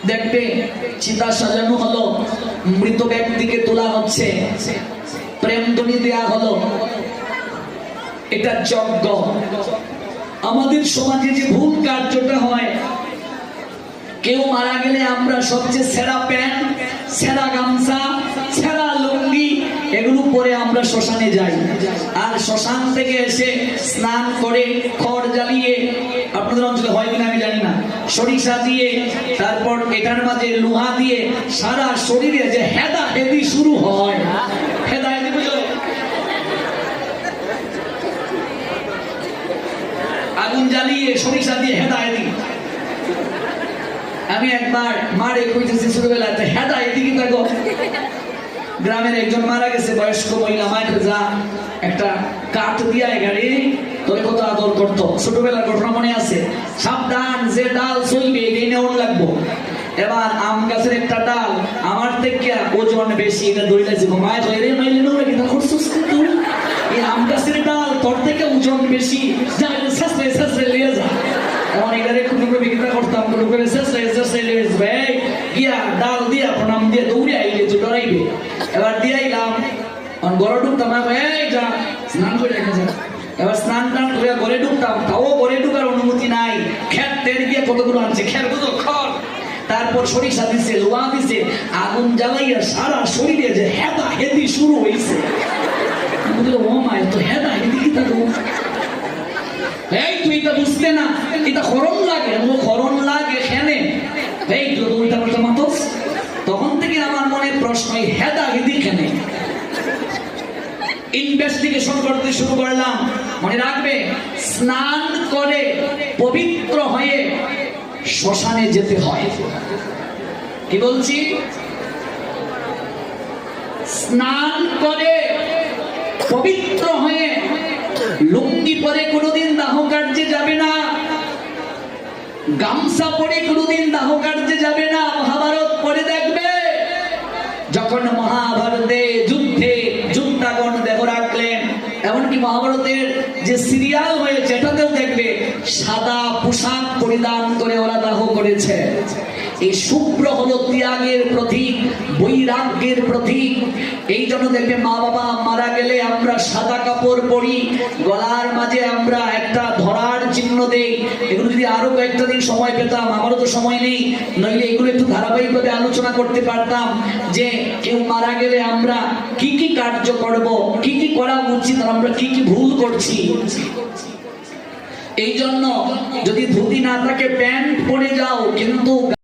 দেখবে চিতা সাজানো হলো, মৃত ব্যক্তিকে তোলা হচ্ছে, প্রেমধ্বনি দেয়া হলো, এটা যজ্ঞ। আমাদের সমাজে যে ভুল কার্যটা হয়, কেউ মারা গেলে আমরা সবচেয়ে সেরা প্যান্ট, সেরা গামছা, সেরা লুঙ্গি এগুলো পরে আমরা শ্মশানে যাই। আর শ্মশান থেকে এসে স্নান করে খড় জ্বালিয়ে, আপনাদের অঞ্চলে হয় কিনা আমি জানি না, সরিষা দিয়ে, তারপর এটার মাঝে লোহা দিয়ে সারা শরীরে যে হেদা হেদি শুরু হয়, হেদা হেদি বুঝো, আগুন জ্বালিয়ে সরিষা দিয়ে হেদা হেদি। আমি একবার মারে কইতেছি ছোটবেলাতে, হেদা এদিকে থাকো। গ্রামের একজন মারা গেছে, বয়স্ক মহিলা, মায়ের যা একটা কাঠ দিয়া গাড়ি তোরে কত আদর করতো, ছোটবেলার ঘটনা মনে আছে। সাবধান, যে ডাল চলবে এই নেওয়া লাগবো। এবার আম গাছের একটা ডাল আমার থেকে ওজন বেশি, এটা ধরে লাগছে, মায়ের ধরে নইলে নইলে কিনা করছিস তুই, এই আম গাছের ডাল তোর থেকে ওজন বেশি, যা শেষে শেষে লিয়ে যা। এমন এটারে কোনো বিক্রিতা করতাম, কোনো করে শেষে শেষে লিয়ে যাবে, গিয়া ডাল দিয়া প্রণাম দিয়ে দৌড়ে আইলে তো ডরাইবে। এবার দিয়ে আইলাম, ঘরে ঢুকতাম, এই যা স্নান করে রেখে যা। এবার স্নান টান করে ঘরে ঢুকতাম, তাও ঘরে ঢুকার অনুমতি নাই। খের টের গিয়ে কতগুলো আনছে, খের বুঝো খড়, তারপর সরিষা দিছে, লোহা দিছে, আগুন জ্বালাইয়া সারা শরীরে যে হেদা হেদি শুরু হয়েছে। ও মায়ের তো হেদা হেদি কি থাকবো, এই তুই এটা বুঝতে না, এটা খরণ লাগে, খরণ লাগে খেনে, এই তো ওইটা বলতে মাতস। তখন থেকে আমার মনে প্রশ্ন, হেদা হেদি খেনে। ইনভেস্টিগেশন করতে শুরু করলাম। মনে রাখবে, স্নান করে পবিত্র হয়ে শ্মশানে যেতে হয়। কি বলছি? স্নান করে পবিত্র হয়ে লুঙ্গি পরে কোনোদিন দাহ কার্যে যাবে না, গামছা পরে কোনোদিন দাহ কার্যে যাবে না। মহাভারত পড়ে দেখবে, যখন মহাভারতে যুদ্ধে যোদ্ধাগণ দেহ রাখলেন, এমনকি মহাভারতের যে সিরিয়াল হয়েছে এটাতেও দেখবে সাদা পোশাক পরিধান করে ওরা দাহ করেছে। এই শুভ্র হলো ত্যাগের প্রতীক, বৈরাগ্যের প্রতীক। এই জন্য দেখবে মা বাবা মারা গেলে আমরা সাদা কাপড় পরি, গলার মাঝে আমরা একটা ধরার চিহ্ন দেই। এগুলো যদি আরো কয়েকটা দিন সময় পেতাম, আমারও তো সময় নেই, নইলে এগুলো একটু ধারাবাহিকভাবে আলোচনা করতে পারতাম যে কেউ মারা গেলে আমরা কি কি কার্য করব, কি কি করা উচিত, আর আমরা কি কি ভুল করছি। এই জন্য যদি ধুতি না থাকে প্যান্ট পরে যাও, কিন্তু